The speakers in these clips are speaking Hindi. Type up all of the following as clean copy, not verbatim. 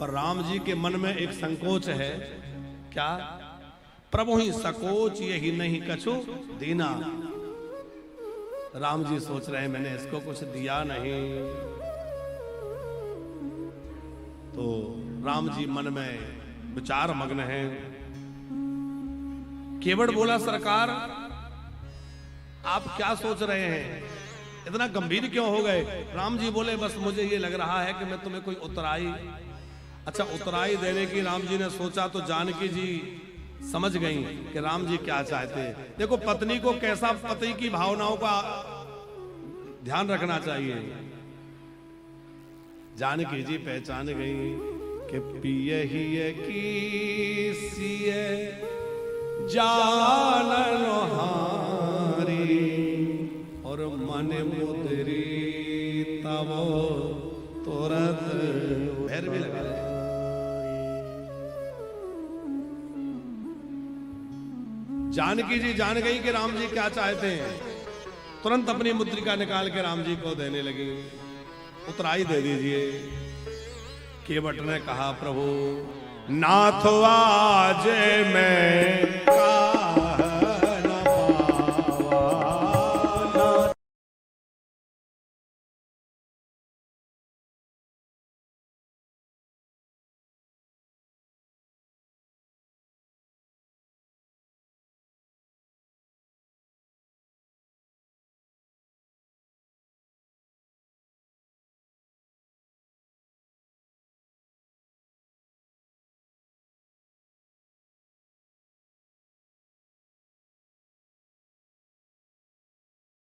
पर राम जी के मन में एक संकोच है। क्या? प्रभु ही सकोच यही नहीं कछु दीना। राम जी सोच रहे हैं मैंने इसको कुछ दिया नहीं। तो राम जी मन में विचार मग्न हैं। केवट बोला, सरकार आप क्या सोच रहे हैं, इतना गंभीर क्यों हो गए? राम जी बोले, बस मुझे ये लग रहा है कि मैं तुम्हें कोई उतराई, अच्छा उतराई देने की राम जी ने सोचा तो जानकी जी समझ गई कि राम जी क्या चाहते हैं। देखो पत्नी को कैसा, पति की भावनाओं का ध्यान रखना चाहिए। जानकी जी पहचान गई कि पिए ही की सिए जानन हारी और मन मुदरी तब तुरंत भैर भी लगे रहे। जानकी जी जान गई कि राम जी क्या चाहते हैं, तुरंत अपनी मुद्रिका निकाल के राम जी को देने लगी। उतराई दे दीजिए। केवट ने कहा, प्रभु नाथ आज मैं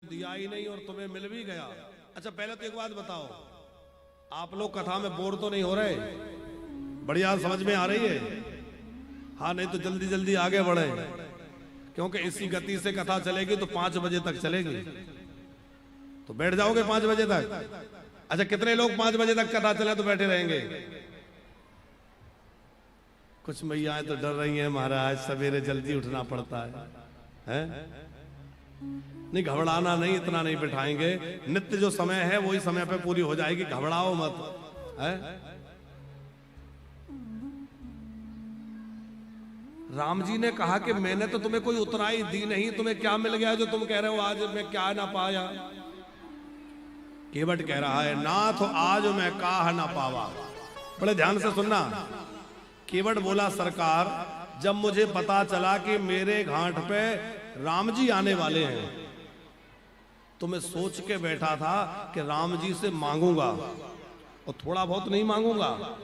दिया ही नहीं और तुम्हें मिल भी गया। अच्छा पहले तो एक बात बताओ, आप लोग कथा में बोर तो नहीं हो रहे? बढ़िया समझ में आ रही है? हाँ, नहीं तो जल्दी जल्दी आगे बढ़े, क्योंकि इसी गति से कथा चलेगी तो 5 बजे तक चलेगी। तो बैठ जाओगे 5 बजे तक? अच्छा कितने लोग 5 बजे तक कथा चले तो बैठे रहेंगे? कुछ मैयाएं तो डर रही हैं, महाराज सवेरे जल्दी उठना पड़ता है? नहीं घबराना नहीं, इतना नहीं बिठाएंगे। नित्य जो समय है वही समय पे पूरी हो जाएगी, घबराओ मत। है? राम जी ने कहा कि मैंने तो तुम्हें कोई उतराई दी नहीं, तुम्हें क्या मिल गया जो तुम कह रहे हो आज मैं क्या ना पाया? केवट कह रहा है, नाथ आज मैं काह ना पावा। बड़े ध्यान से सुनना। केवट बोला, सरकार जब मुझे पता चला कि मेरे घाट पे राम जी आने वाले हैं तो मैं सोच के बैठा था कि राम जी से मांगूंगा, और थोड़ा बहुत नहीं मांगूंगा,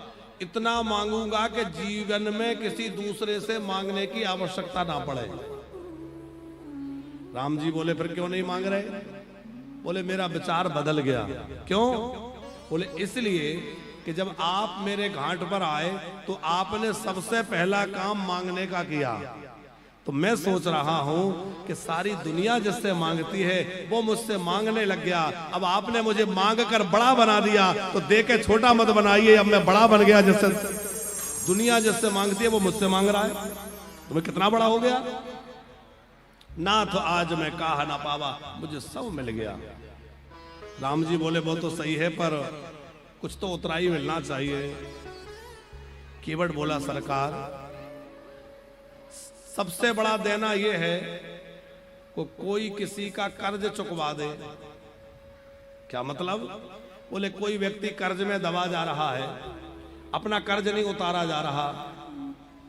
इतना मांगूंगा कि जीवन में किसी दूसरे से मांगने की आवश्यकता ना पड़े। राम जी बोले, फिर क्यों नहीं मांग रहे? बोले, मेरा विचार बदल गया। क्यों? बोले, इसलिए कि जब आप मेरे घाट पर आए तो आपने सबसे पहला काम मांगने का किया, तो मैं सोच रहा हूं कि सारी दुनिया जिससे मांगती है वो मुझसे मांगने लग गया। अब आपने मुझे मांग कर बड़ा बना दिया, तो देखे छोटा मत बनाइए। अब मैं बड़ा बन गया, जिससे दुनिया जिससे मांगती है वो मुझसे मांग रहा है, तो मैं कितना बड़ा हो गया। नाथ आज मैं काह ना पावा, मुझे सब मिल गया। राम जी बोले, वो तो सही है पर कुछ तो उतराई मिलना चाहिए। केवट बोला, सरकार सबसे बड़ा देना यह है को कोई किसी का कर्ज चुकवा दे। क्या मतलब? बोले, कोई व्यक्ति कर्ज में दबा जा रहा है, अपना कर्ज नहीं उतारा जा रहा,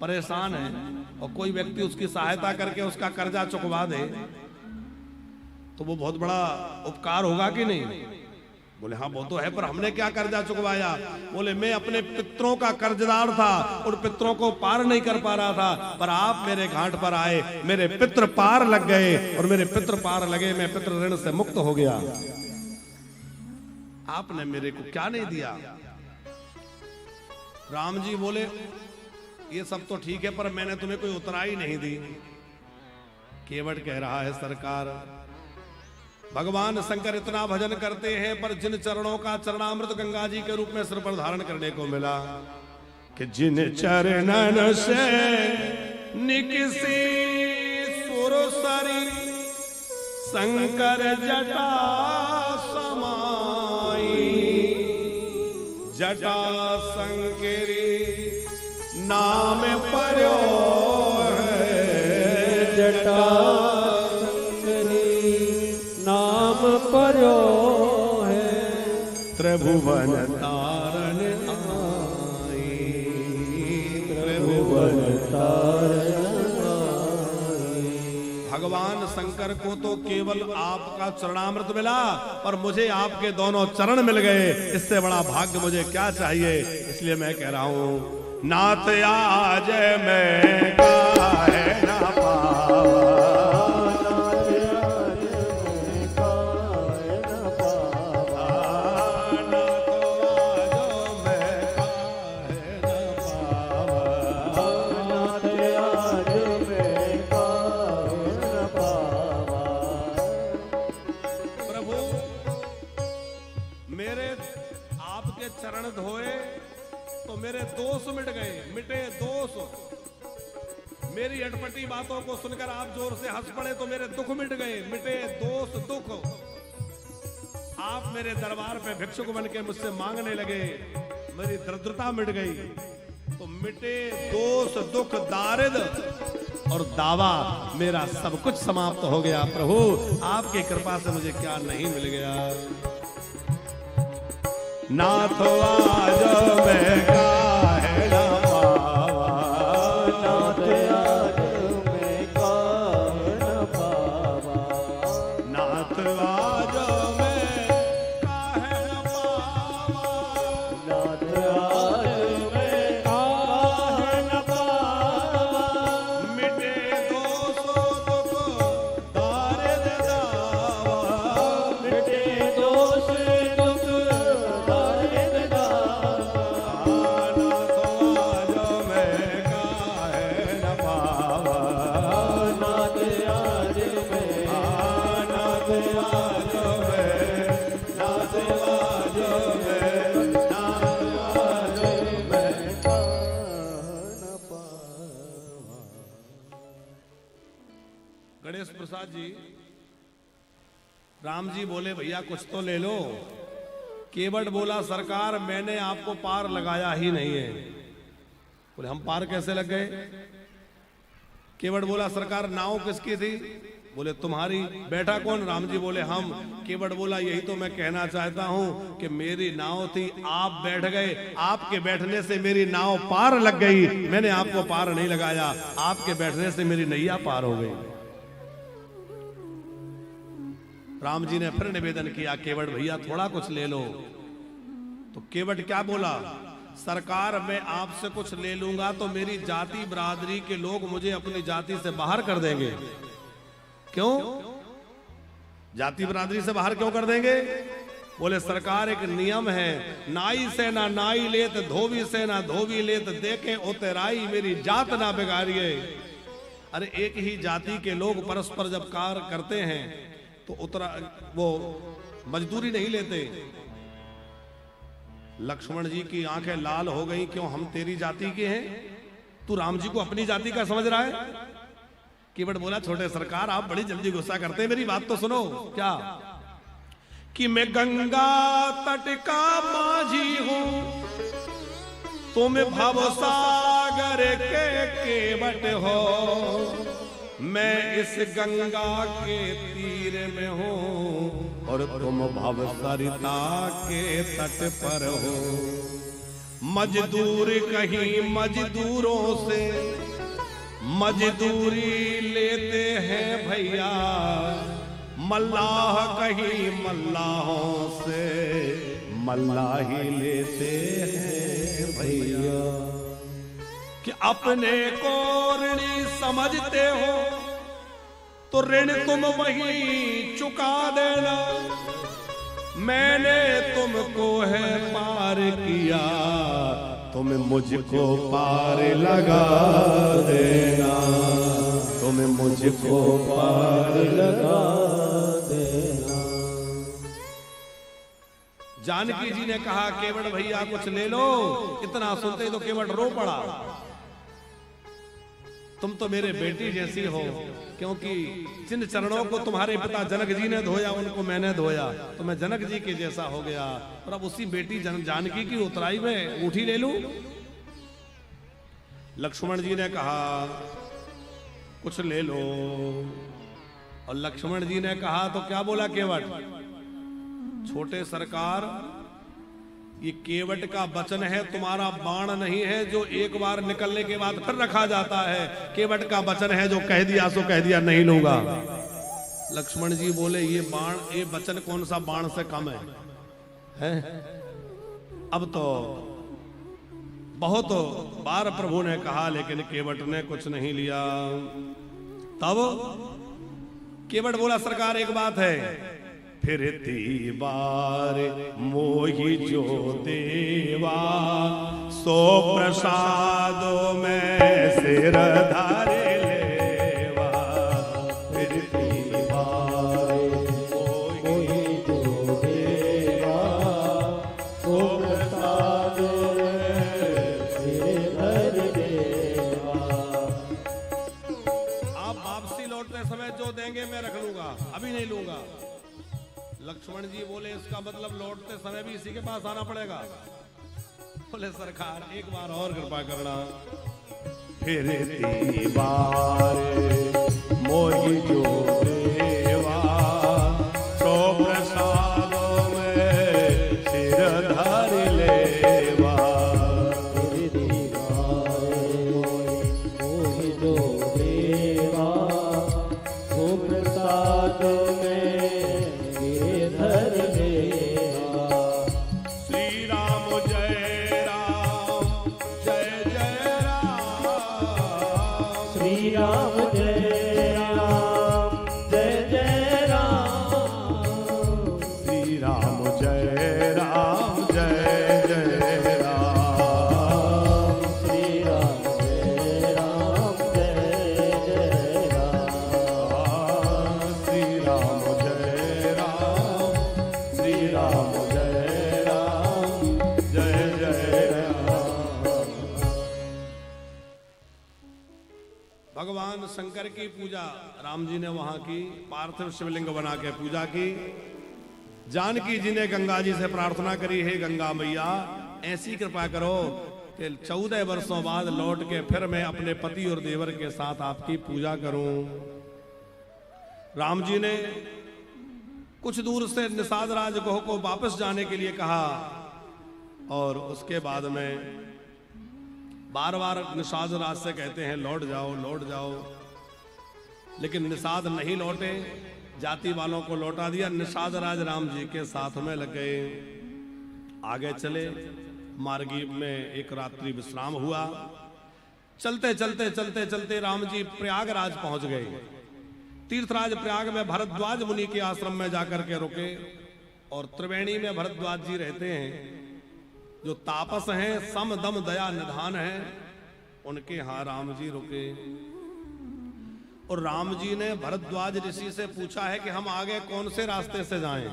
परेशान है, और कोई व्यक्ति उसकी सहायता करके उसका कर्जा चुकवा दे तो वो बहुत बड़ा उपकार होगा कि नहीं? बोले, हाँ वो तो है, पर हमने क्या कर्जा चुकवाया? बोले, मैं अपने पितरों का कर्जदार था, उन पितरों को पार नहीं कर पा रहा था, पर आप मेरे घाट पर आए, मेरे पितर पार लग गए, और मेरे पितर पार लगे, मैं पितृ ऋण से मुक्त हो गया। आपने मेरे को क्या नहीं दिया? राम जी बोले, ये सब तो ठीक है, पर मैंने तुम्हें कोई उतराई नहीं दी। केवट कह रहा है, सरकार भगवान शंकर इतना भजन करते हैं, पर जिन चरणों का चरणामृत गंगा जी के रूप में सिर पर धारण करने को मिला, कि जिन चरणन से निकसी सुरसरी शंकर जटा समाई, जटा संकेरी नाम पर्यो है, जटा संकेरी नाम पर्यो है, त्रिभुवन तारण आई, त्रिभुवन तारण। भगवान शंकर को तो केवल आपका चरणामृत मिला और मुझे आपके दोनों चरण मिल गए। इससे बड़ा भाग्य मुझे क्या चाहिए। इसलिए मैं कह रहा हूं, नाथ आज मैं काहे ना पावा, चरण धोए तो मेरे दोष मिट गए, मिटे दोष। मेरी अटपटी बातों को सुनकर आप जोर से हंस पड़े तो मेरे दुख मिट गए, मिटे दोष दुख। आप मेरे दरबार पे भिक्षुक बन के मुझसे मांगने लगे, मेरी दरिद्रता मिट गई। तो मिटे दोष दुख दारिद्र और दावा, मेरा सब कुछ समाप्त हो गया। प्रभु आपकी कृपा से मुझे क्या नहीं मिल गया। नाथ आज मैं काहे ना पावा, नाथ आज मैं काहे ना पावा, नाथ आज मैं काहे ना पावा, नाथ आज मैं काहे ना पावा, मिटे दोष दुख दारिद्र दावा, मिटे दोष गणेश प्रसाद जी, राम जी बोले भैया कुछ तो ले लो। केवट बोला सरकार मैंने आपको पार लगाया ही नहीं है। बोले हम पार कैसे लग गए? केवट बोला सरकार नाव किसकी थी? बोले तुम्हारी। बैठा कौन? राम जी बोले हम। केवट बोला यही तो मैं कहना चाहता हूं कि मेरी नाव थी, आप बैठ गए, आपके बैठने से मेरी नाव पार लग गई। मैंने आपको पार नहीं लगाया, आपके बैठने से मेरी नैया पार हो गई। राम जी ने फिर निवेदन किया केवट भैया थोड़ा कुछ ले लो। तो केवट क्या बोला? सरकार मैं आपसे कुछ ले लूंगा तो मेरी जाति बरादरी के लोग मुझे अपनी जाति से बाहर कर देंगे। क्यों जाति बरादरी से बाहर क्यों कर देंगे? बोले सरकार एक नियम है, नाई से ना नाई लेत, धोबी से ना धोबी लेत, देखे उतराई मेरी जात ना बिगाड़िए। अरे एक ही जाति के लोग परस्पर जब कार्य करते हैं तो वो मजदूरी नहीं लेते। लक्ष्मण जी की आंखें लाल हो गई, क्यों हम तेरी जाति के हैं, तू राम जी को अपनी जाति का समझ रहा है? केवट बोला छोटे सरकार आप बड़ी जल्दी गुस्सा करते हैं, मेरी बात तो सुनो। क्या? कि मैं गंगा तट का माझी हूं, तुम भव सागर के केवट हो। मैं इस गंगा के तीर में हूं और तुम भव सरिता के तट पर हो। मजदूर कहीं मजदूरों से मजदूरी लेते हैं भैया, मल्लाह कहीं मल्लाहों से मल्लाही लेते हैं भैया। कि अपने को ऋणी समझते हो तो ऋण तुम वहीं चुका देना। मैंने तुमको है पार किया, तुम मुझको पार लगा देना। तुम मुझको पार लगा देना। जानकी जी ने कहा केवट भैया कुछ ले लो। इतना सुनते तो केवट रो पड़ा। तुम तो मेरे बेटी जैसी हो, क्योंकि जिन चरणों को तुम्हारे पिता जनक जी ने धोया उनको मैंने धोया, तो मैं जनक जी के जैसा हो गया। और अब उसी बेटी जानकी की उतराई में ऊँटी ले लूं। लक्ष्मण जी ने कहा कुछ ले लो, और लक्ष्मण जी ने कहा तो क्या बोला केवट, छोटे सरकार ये केवट का वचन है, तुम्हारा बाण नहीं है जो एक बार निकलने के बाद फिर रखा जाता है। केवट का वचन है जो कह दिया सो कह दिया, नहीं लूंगा। लक्ष्मण जी बोले ये बाण, ये वचन कौन सा बाण से कम है? अब तो बहुत बार प्रभु ने कहा लेकिन केवट ने कुछ नहीं लिया। तब केवट बोला सरकार एक बात है, फिर ती बार मोहि जो देवा, सो प्रसादों में सिर धारे लेवा। फिर ती बार मोहि जो देवा, सो प्रसादों में सिर धर लेवा। आप वापसी लौटते समय जो देंगे मैं रख लूंगा, अभी नहीं लूंगा। लक्ष्मण जी बोले इसका मतलब लौटते समय भी इसी के पास आना पड़ेगा। बोले सरकार एक बार और कृपा करना। फिर ती बार मोहि जो देवा, सो प्रसादों में सिर धर लेवा। फिर ती बार मोहि जो देवा, सो प्रसादों में भगवान शंकर की पूजा राम जी ने वहां की, पार्थिव शिवलिंग बना के पूजा की। जानकी जी ने गंगा जी से प्रार्थना करी, हे गंगा मैया ऐसी कृपा करो कि 14 वर्षों बाद लौट के फिर मैं अपने पति और देवर के साथ आपकी पूजा करूं। राम जी ने कुछ दूर से निषाद राज गोह को वापस जाने के लिए कहा, और उसके बाद में बार बार निषाद राज से कहते हैं लौट जाओ लौट जाओ, लेकिन निषाद नहीं लौटे। जाति वालों को लौटा दिया। निषाद राज राम जी के साथ में लग गए, आगे चले। मार्गी में एक रात्रि विश्राम हुआ। चलते चलते चलते चलते राम जी प्रयागराज पहुंच गए। तीर्थराज प्रयाग में भरद्वाज मुनि के आश्रम में जाकर के रुके, और त्रिवेणी में भरद्वाज जी रहते हैं जो तापस हैं, सम दम दया निधान है, उनके यहाँ राम जी रुके। और राम जी ने भरद्वाज ऋषि से पूछा है कि हम आगे कौन से रास्ते से जाएं।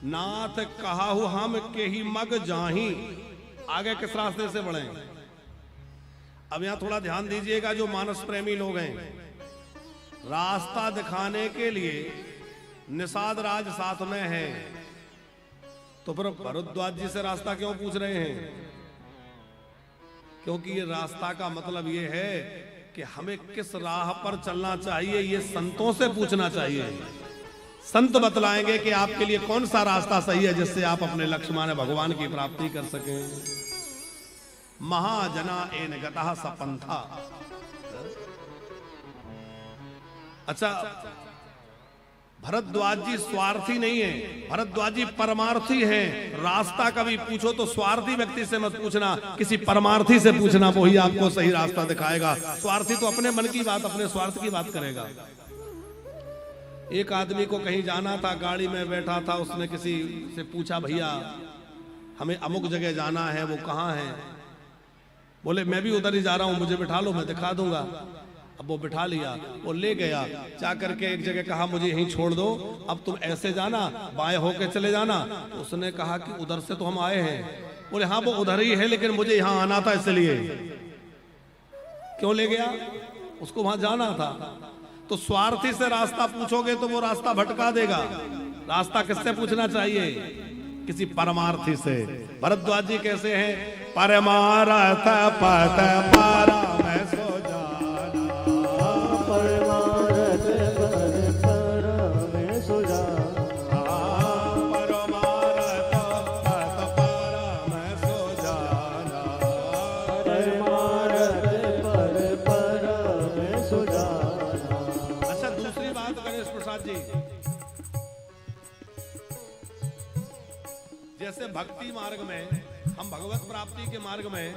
नाथ कहाहु हम के ही मग जाही, आगे किस रास्ते से बढ़ें। अब यहां थोड़ा ध्यान दीजिएगा, जो मानस प्रेमी लोग हैं, रास्ता दिखाने के लिए निषाद राज साथ में है, तो फिर भरद्वाज जी से रास्ता क्यों पूछ रहे हैं? क्योंकि ये रास्ता का मतलब ये है कि हमें किस राह पर चलना चाहिए, ये संतों से पूछना चाहिए। संत बतलाएंगे कि आपके लिए कौन सा रास्ता सही है, जिससे आप अपने लक्ष्य माने भगवान की प्राप्ति कर सकें। महाजना एन गतः सपंथा। अच्छा, भरद्वाज जी स्वार्थी नहीं है, भरद्वाज जी परमार्थी हैं। रास्ता कभी पूछो तो स्वार्थी व्यक्ति से मत पूछना, किसी परमार्थी से पूछना, वही आपको सही रास्ता दिखाएगा। स्वार्थी तो अपने मन की बात, अपने स्वार्थ की बात करेगा। एक आदमी को कहीं जाना था, गाड़ी में बैठा था, उसने किसी से पूछा भैया हमें अमुक जगह जाना है, वो कहाँ है? बोले मैं भी उधर ही जा रहा हूं, मुझे बिठा लो, मैं दिखा दूंगा। अब वो बिठा लिया, वो ले गया, जा करके एक जगह कहा मुझे यहीं छोड़ दो, अब तुम ऐसे जाना, बाएं होके चले जाना। तो उसने कहा कि उधर से तो हम आए हैं। बोले हाँ वो उधर ही है, लेकिन मुझे यहाँ आना था, इसलिए। क्यों ले गया? उसको वहां जाना था। तो स्वार्थी से रास्ता पूछोगे तो वो रास्ता भटका देगा। रास्ता किससे पूछना चाहिए? किसी परमार्थी से। भरद्वाज जी कैसे हैं? परमार्थ पथ पर मैं सो जाना, परमार्थ पथ पर मैं सो जाना, परमार्थ पथ पर मैं सो जाना, परमार्थ पथ पर मैं सो जाना। अच्छा, दूसरी बात गणेश प्रसाद जी, जैसे भक्ति मार्ग में हम भगवत प्राप्ति के मार्ग में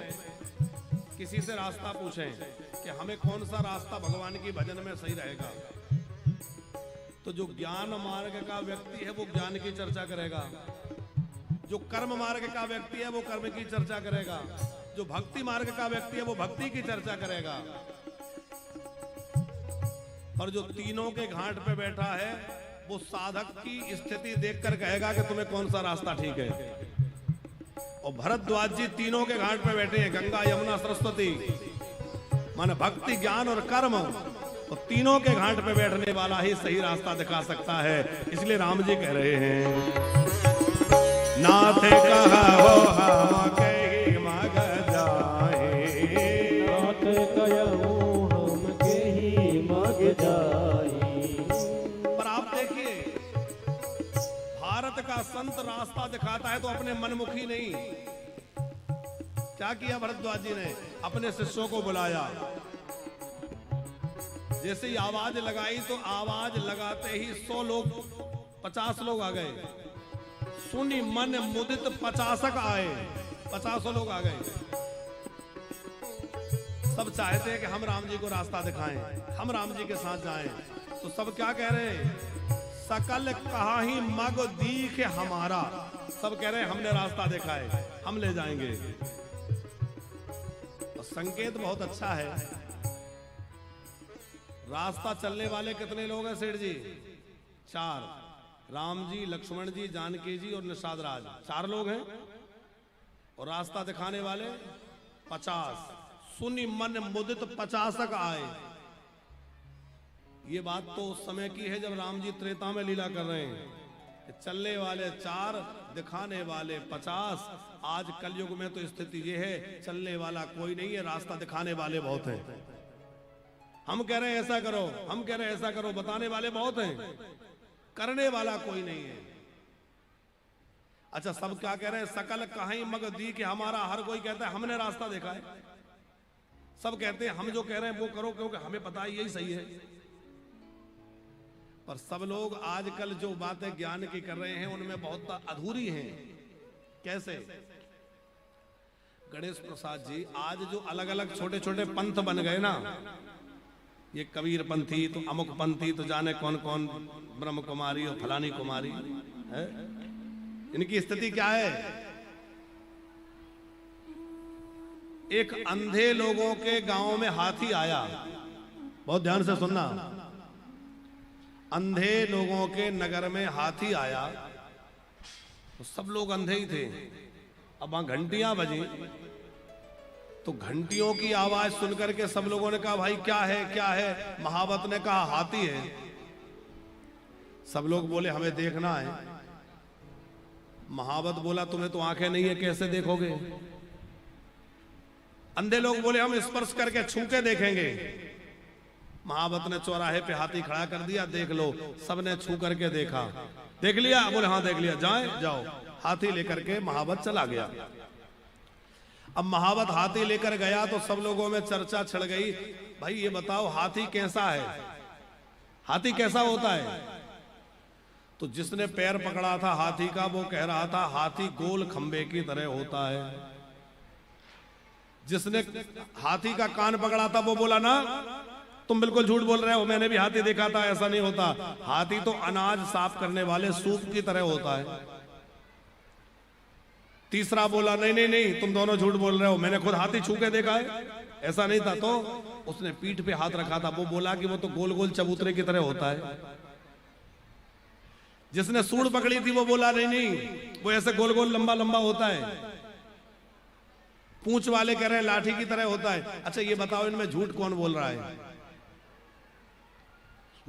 किसी से रास्ता पूछें कि हमें कौन सा रास्ता भगवान की भजन में सही रहेगा, तो जो ज्ञान मार्ग का व्यक्ति है वो ज्ञान की चर्चा करेगा, जो कर्म मार्ग का व्यक्ति है वो कर्म की चर्चा करेगा, जो भक्ति मार्ग का व्यक्ति है वो भक्ति की चर्चा करेगा, और जो तीनों के घाट पे बैठा है वो साधक की स्थिति देखकर कहेगा कि तुम्हें कौन सा रास्ता ठीक है। और भरद्वाज जी तीनों के घाट पे बैठे हैं, गंगा यमुना सरस्वती, माने भक्ति ज्ञान और कर्म, और तीनों के घाट पे बैठने वाला ही सही रास्ता दिखा सकता है। इसलिए राम जी कह रहे हैं, नाथ कहो हम कहीं मग जाए, नाथ कहूँ हम कहीं मग जाए। पर आप देखिए, भारत का संत रास्ता दिखाता है तो अपने मनमुखी नहीं। क्या किया भरद्वाज जी ने? अपने शिष्यों को बुलाया, जैसे ही आवाज लगाई तो आवाज लगाते ही 100 लोग 50 लोग आ गए। सुनी मन मुदित 50 आए, 50 लोग आ गए। सब चाहते हैं कि हम राम जी को रास्ता दिखाएं, हम राम जी के साथ जाएं। तो सब क्या कह रहे हैं? सकल कहाही मग दीख हमारा। सब कह रहे हैं हमने रास्ता देखा है, हम ले जाएंगे। और संकेत बहुत अच्छा है। रास्ता चलने वाले कितने लोग हैं सेठ जी? 4, राम जी, लक्ष्मण जी, जानकी जी और निषाद राज, 4 लोग हैं। और रास्ता दिखाने वाले 50। सुनी मन मुदित 50 आए। ये बात तो उस समय की है जब राम जी त्रेता में लीला कर रहे हैं। चलने वाले 4, दिखाने वाले 50। आज कलयुग में तो स्थिति ये है, चलने वाला कोई नहीं है, रास्ता दिखाने वाले बहुत हैं। हम कह रहे हैं ऐसा करो, हम कह रहे हैं ऐसा करो, बताने वाले बहुत हैं, करने वाला कोई नहीं है। अच्छा, सब क्या कह रहे हैं? सकल कहीं मग दी कि हमारा। हर कोई कहता है हमने रास्ता देखा है। सब कहते हैं हम जो कह रहे हैं वो करो, क्योंकि हमें पता है यही सही है। पर सब लोग आजकल जो बातें ज्ञान की कर रहे हैं उनमें बहुत अधूरी हैं। कैसे? गणेश प्रसाद जी, आज जो अलग अलग छोटे छोटे पंथ बन गए ना, ये कबीर पंथी, तो अमुक पंथी, तो जाने कौन कौन, ब्रह्म कुमारी और फलानी कुमारी है। इनकी स्थिति क्या है? एक अंधे लोगों के गांव में हाथी आया। बहुत ध्यान से सुनना। अंधे लोगों के नगर में हाथी आया तो सब लोग अंधे ही थे। अब वहां घंटियां बजी तो घंटियों की आवाज सुनकर के सब लोगों ने कहा भाई क्या है, क्या है? महावत ने कहा हाथी है। सब लोग बोले हमें देखना है। महावत बोला तुम्हें तो आंखें नहीं है, कैसे देखोगे? अंधे लोग बोले हम स्पर्श करके छू के देखेंगे। महावत ने चौराहे पे हाथी खड़ा कर दिया, देख लो। सबने छू करके देखा। देख लिया? बोले हाँ देख लिया। जाओ। हाथी लेकर के महावत चला गया। अब महावत हाथी लेकर गया तो सब लोगों में चर्चा छिड़ गई, भाई ये बताओ हाथी कैसा है, हाथी कैसा होता है? तो जिसने पैर पकड़ा था हाथी का वो कह रहा था हाथी गोल खंबे की तरह होता है। जिसने हाथी का कान पकड़ा था वो बोला ना तुम बिल्कुल झूठ बोल रहे हो, मैंने भी हाथी देखा था, ऐसा नहीं होता। हाथी तो अनाज साफ करने वाले सूप की तरह होता है। तीसरा बोला नहीं तुम दोनों झूठ बोल रहे हो, मैंने खुद हाथी छू के देखा है, ऐसा नहीं था। तो उसने पीठ पे हाथ रखा था, वो बोला कि वो तो गोल गोल चबूतरे की तरह होता है। जिसने सूंड पकड़ी थी वो बोला नहीं वो ऐसे गोल गोल लंबा लंबा होता है। पूंछ वाले कह रहे हैं लाठी की तरह होता है। अच्छा ये बताओ इनमें झूठ कौन बोल रहा है?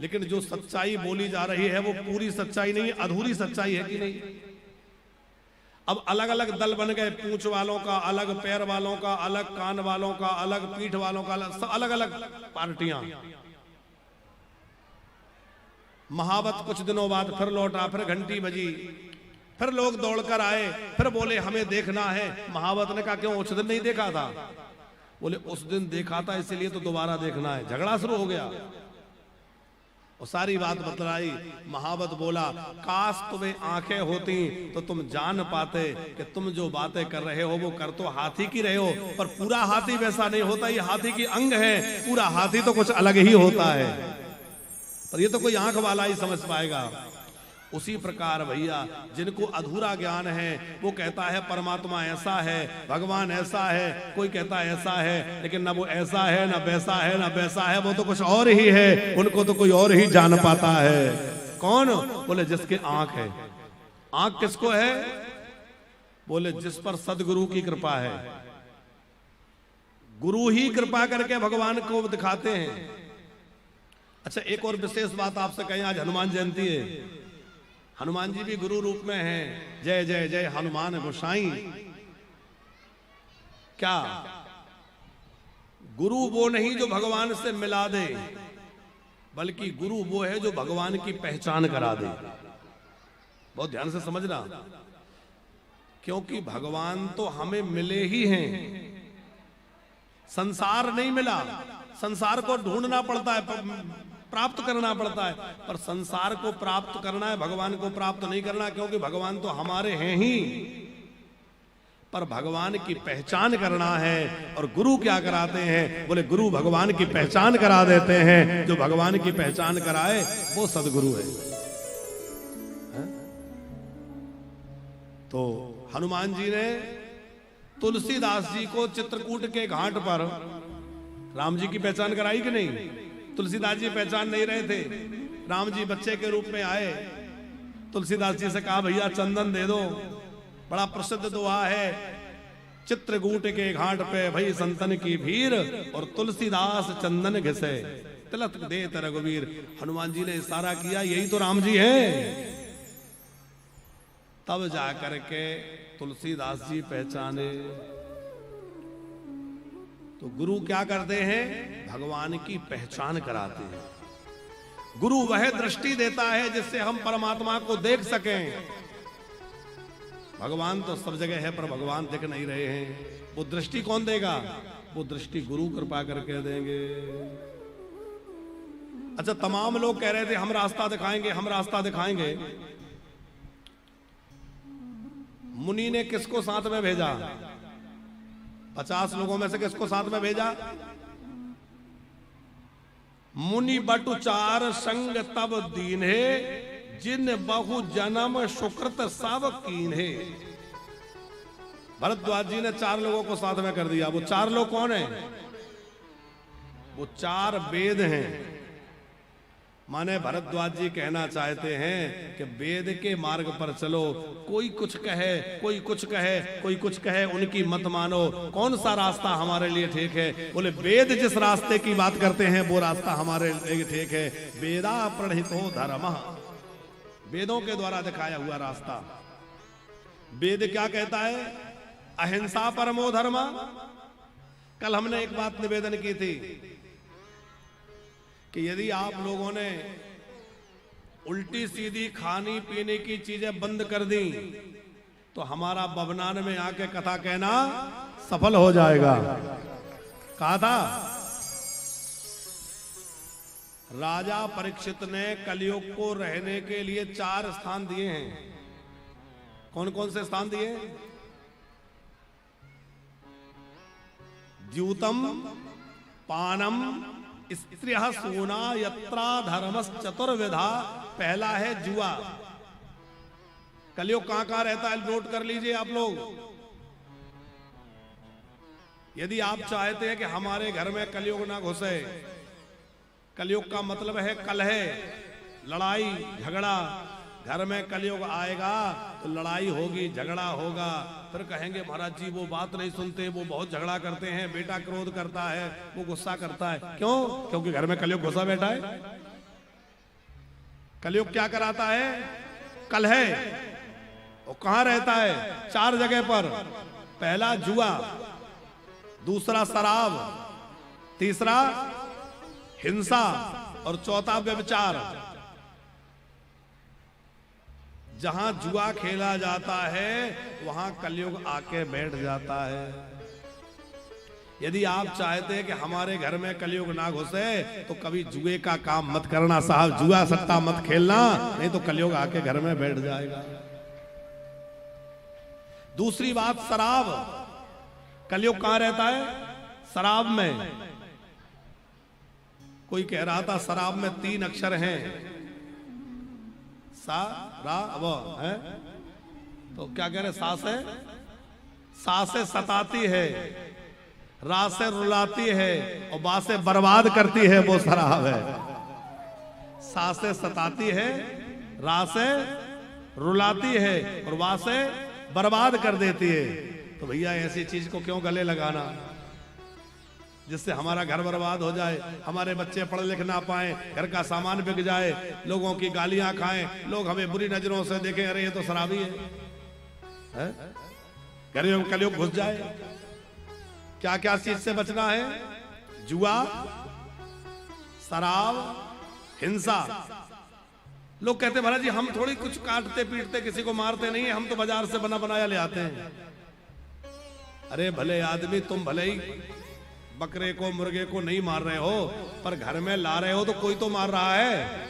लेकिन जो सच्चाई बोली जा रही है वो पूरी सच्चाई नहीं, अधूरी सच्चाई है कि नहीं। अब अलग अलग दल बन गए, पूंछ वालों का अलग, पैर वालों का अलग, कान वालों का अलग, पीठ वालों का अलग, अलग अलग पार्टियां। महावत कुछ दिनों बाद फिर लौटा, फिर घंटी बजी, फिर लोग दौड़कर आए, फिर बोले हमें देखना है। महावत ने कहा क्यों, उस दिन नहीं देखा था? बोले उस दिन देखा था इसलिए तो दोबारा देखना है। झगड़ा शुरू हो गया और सारी बात बतलाई। महावत बोला काश तुम्हें आंखें होती तो तुम जान पाते कि तुम जो बातें कर रहे हो वो कर तो हाथी की रहे हो, पर पूरा हाथी वैसा नहीं होता। ये हाथी की अंग है, पूरा हाथी तो कुछ अलग ही होता है, पर ये तो कोई आंख वाला ही समझ पाएगा। उसी प्रकार भैया जिनको अधूरा ज्ञान है वो कहता है परमात्मा ऐसा है, भगवान ऐसा है, कोई कहता है ऐसा है, लेकिन ना वो ऐसा है, ना वैसा है, ना वैसा है, वो तो कुछ और ही है, उनको तो कोई और ही जान पाता है। कौन? बोले जिसके आंख है। आंख किसको है? बोले जिस पर सदगुरु की कृपा है। गुरु ही कृपा करके भगवान को दिखाते हैं। अच्छा, एक और विशेष बात आपसे कहें, आज हनुमान जयंती है। हनुमान जी भी गुरु रूप में हैं। जय जय जय हनुमान गोसाई। क्या गुरु वो नहीं जो भगवान से मिला दे, बल्कि गुरु वो है जो भगवान की पहचान करा दे। बहुत ध्यान से समझना, क्योंकि भगवान तो हमें मिले ही हैं, संसार नहीं मिला। संसार को ढूंढना पड़ता है, प्राप्त करना पड़ता है, पर संसार को प्राप्त करना है, भगवान को प्राप्त नहीं करना, क्योंकि भगवान तो हमारे हैं ही, पर भगवान की पहचान करना है। और गुरु क्या कराते हैं? बोले गुरु भगवान की पहचान करा देते हैं। जो भगवान की पहचान कराए वो सदगुरु है। तो हनुमान जी ने तुलसीदास जी को चित्रकूट के घाट पर राम जी की पहचान कराई कि नहीं? तुलसीदास जी पहचान नहीं रहे थे। राम जी बच्चे के रूप में आए, तुलसीदास जी से कहा भैया चंदन दे दो। बड़ा प्रसिद्ध दोहा है, चित्रकूट के घाट पे भई संतन की भीड़ और तुलसीदास चंदन घिसे, तिलक दे रघुवीर। हनुमान जी ने इशारा किया यही तो राम जी हैं। तब जाकर के तुलसीदास जी पहचाने। तो गुरु क्या करते हैं? भगवान की पहचान कराते हैं। गुरु वह दृष्टि देता है जिससे हम परमात्मा को देख सकें। भगवान तो सब जगह है, पर भगवान दिख नहीं रहे हैं। वो दृष्टि कौन देगा? वो दृष्टि गुरु कृपा करके देंगे। अच्छा, तमाम लोग कह रहे थे हम रास्ता दिखाएंगे, हम रास्ता दिखाएंगे। मुनि ने किसको साथ में भेजा? 50 लोगों में से किसको साथ में भेजा? मुनि बटु चार संग तब दीन्हे, जिन बहु जन्म सुकृत सब कीन्हे। भरद्वाज जी ने 4 लोगों को साथ में कर दिया। वो 4 लोग कौन हैं? वो 4 वेद हैं। माने भरद्वाज जी कहना चाहते हैं कि वेद के मार्ग पर चलो। कोई कुछ कहे, कोई कुछ कहे, कोई कुछ कहे, उनकी मत मानो। कौन सा रास्ता हमारे लिए ठीक है? बोले वेद जिस रास्ते की बात करते हैं वो रास्ता हमारे लिए ठीक है। वेदा प्रणहितो धर्मः, वेदों के द्वारा दिखाया हुआ रास्ता। वेद क्या कहता है? अहिंसा परमो धर्म। कल हमने एक बात निवेदन की थी कि यदि आप लोगों ने उल्टी सीधी खानी पीने की चीजें बंद कर दी तो हमारा बबनान में आके कथा कहना सफल हो जाएगा। कहा था राजा परीक्षित ने कलयुग को रहने के लिए 4 स्थान दिए हैं। कौन कौन से स्थान दिए? द्यूतम, पानम, स्त्रियः सूना यत्रा धर्मस् चतुर्विधा। पहला है जुआ। कलयुग कहां कहां रहता है नोट कर लीजिए आप लोग। यदि आप चाहते हैं कि हमारे घर में कलयुग ना घुसे, कलयुग का मतलब है कलह, लड़ाई झगड़ा। घर में कलयुग आएगा तो लड़ाई होगी, झगड़ा होगा। फिर कहेंगे महाराज जी वो बात नहीं सुनते, वो बहुत झगड़ा करते हैं, बेटा क्रोध करता है, वो गुस्सा करता है। क्यों? क्योंकि घर में कलयुग घुसा बैठा है। कलयुग क्या कराता है? कलह। वो कहां रहता है? 4 जगह पर। पहला जुआ, दूसरा शराब, तीसरा हिंसा और चौथा व्यभिचार। जहां जुआ खेला जाता है वहां कलयुग आके बैठ जाता है। यदि आप चाहते हैं कि हमारे घर में कलयुग ना घुसे तो कभी जुए का काम मत करना साहब, जुआ सट्टा मत खेलना, नहीं तो कलयुग आके घर में बैठ जाएगा। दूसरी बात शराब। कलयुग कहां रहता है? शराब में। कोई कह रहा था शराब में 3 अक्षर हैं, सा रा व है, तो क्या कह रहे? सा से सताती है, रा से रुलाती है और बा से बर्बाद करती है, वो शराब है। सा से सताती है, रा से रुलाती है और बा से बर्बाद कर देती है। तो भैया ऐसी चीज को क्यों गले लगाना जिससे हमारा घर बर्बाद हो जाए, हमारे बच्चे पढ़ लिख ना पाए, घर का सामान बिक जाए, लोगों की गालियां खाएं, लोग हमें बुरी नजरों से देखें, अरे ये तो शराबी है? घर में कलयुग घुस जाए। क्या क्या चीज से बचना है? जुआ, शराब, हिंसा। लोग कहते महाराज जी हम थोड़ी कुछ काटते पीटते किसी को मारते नहीं है, हम तो बाजार से बना बनाया ले आते हैं। अरे भले आदमी, तुम भले ही बकरे को मुर्गे को नहीं मार रहे हो, पर घर में ला रहे हो तो कोई तो मार रहा है।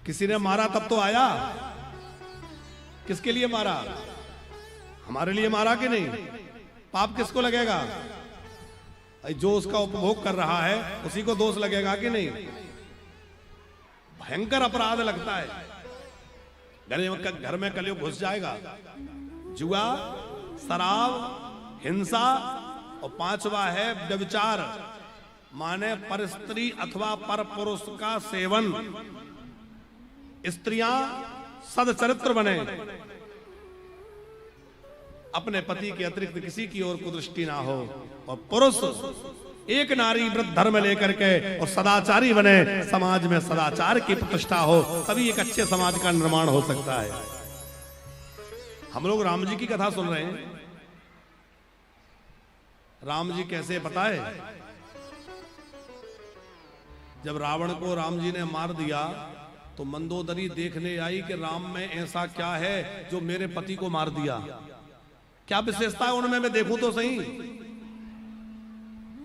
किसी ने मारा तब तो आया। किसके लिए मारा? हमारे लिए मारा कि नहीं? पाप किसको लगेगा? जो उसका उपभोग कर रहा है उसी को दोष लगेगा कि नहीं? भयंकर अपराध लगता है। घर में कलयुग घुस जाएगा। जुआ, शराब, हिंसा और 5वां है व्यभिचार, माने पर स्त्री अथवा पर पुरुष का सेवन। स्त्रियां सदचरित्र बने, अपने पति के अतिरिक्त किसी की ओर कुदृष्टि ना हो, और पुरुष एक नारी व्रत धर्म लेकर के और सदाचारी बने, समाज में सदाचार की प्रतिष्ठा हो, तभी एक अच्छे समाज का निर्माण हो सकता है। हम लोग राम जी की कथा सुन रहे हैं। राम जी कैसे पता है? जब रावण को राम जी ने मार दिया तो मंदोदरी देखने आई कि राम में ऐसा क्या है जो मेरे पति को मार दिया, क्या विशेषता है उनमें, मैं देखूं तो सही।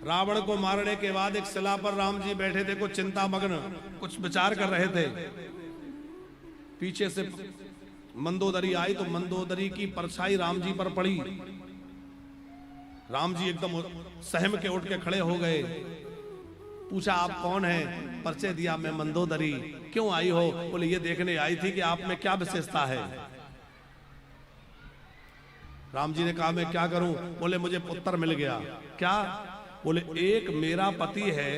रावण को मारने के बाद एक शिला पर राम जी बैठे थे, कुछ चिंतामग्न, कुछ विचार कर रहे थे। पीछे से मंदोदरी आई तो मंदोदरी की परछाई राम जी पर पड़ी। राम जी एकदम सहम के उठ के खड़े हो गए। पूछा आप कौन हैं? परिचय दिया, मैं मंदोदरी। क्यों आई हो? बोले ये देखने आई थी कि आप में क्या विशेषता है। राम जी ने कहा मैं क्या करूं? बोले मुझे पुत्र मिल गया। क्या? बोले एक मेरा पति है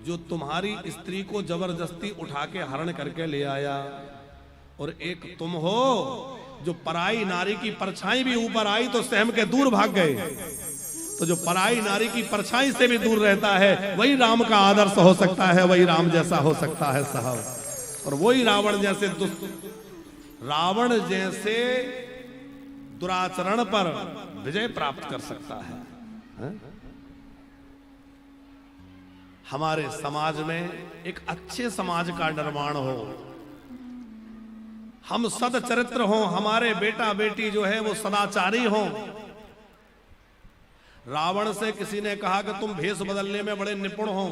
जो तुम्हारी स्त्री को जबरदस्ती उठा के हरण करके ले आया, और एक तुम हो जो पराई नारी की परछाई भी ऊपर आई तो सहम के दूर भाग गए। तो जो पराई नारी की परछाई से भी दूर रहता है वही राम का आदर्श हो सकता है, वही राम जैसा हो सकता है साहब। और वही रावण जैसे दुराचरण पर विजय प्राप्त कर सकता है। हमारे समाज में एक अच्छे समाज का निर्माण हो, हम सदचरित्र हों, हमारे बेटा बेटी जो है वो सदाचारी हों। रावण से किसी ने कहा कि तुम भेष बदलने में बड़े निपुण हो,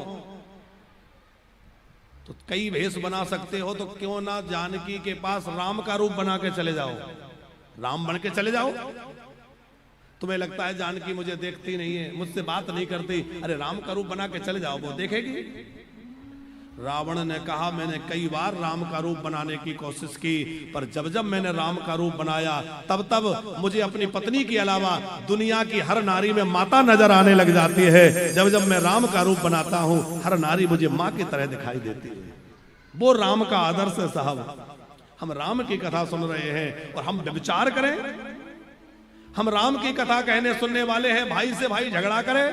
तो कई भेष बना सकते हो, तो क्यों ना जानकी के पास राम का रूप बना के चले जाओ, राम बन के चले जाओ। तुम्हें लगता है जानकी मुझे देखती नहीं है, मुझसे बात नहीं करती, अरे राम का रूप बना के चले जाओ, वो देखेगी। रावण ने कहा मैंने कई बार राम का रूप बनाने की कोशिश की, पर जब जब मैंने राम का रूप बनाया तब तब मुझे अपनी पत्नी के अलावा दुनिया की हर नारी में माता नजर आने लग जाती है। जब जब मैं राम का रूप बनाता हूं हर नारी मुझे मां की तरह दिखाई देती है। वो राम का आदर्श है साहब। हम राम की कथा सुन रहे हैं और हम विचार करें। हम राम की कथा कहने सुनने वाले हैं, भाई से भाई झगड़ा करें।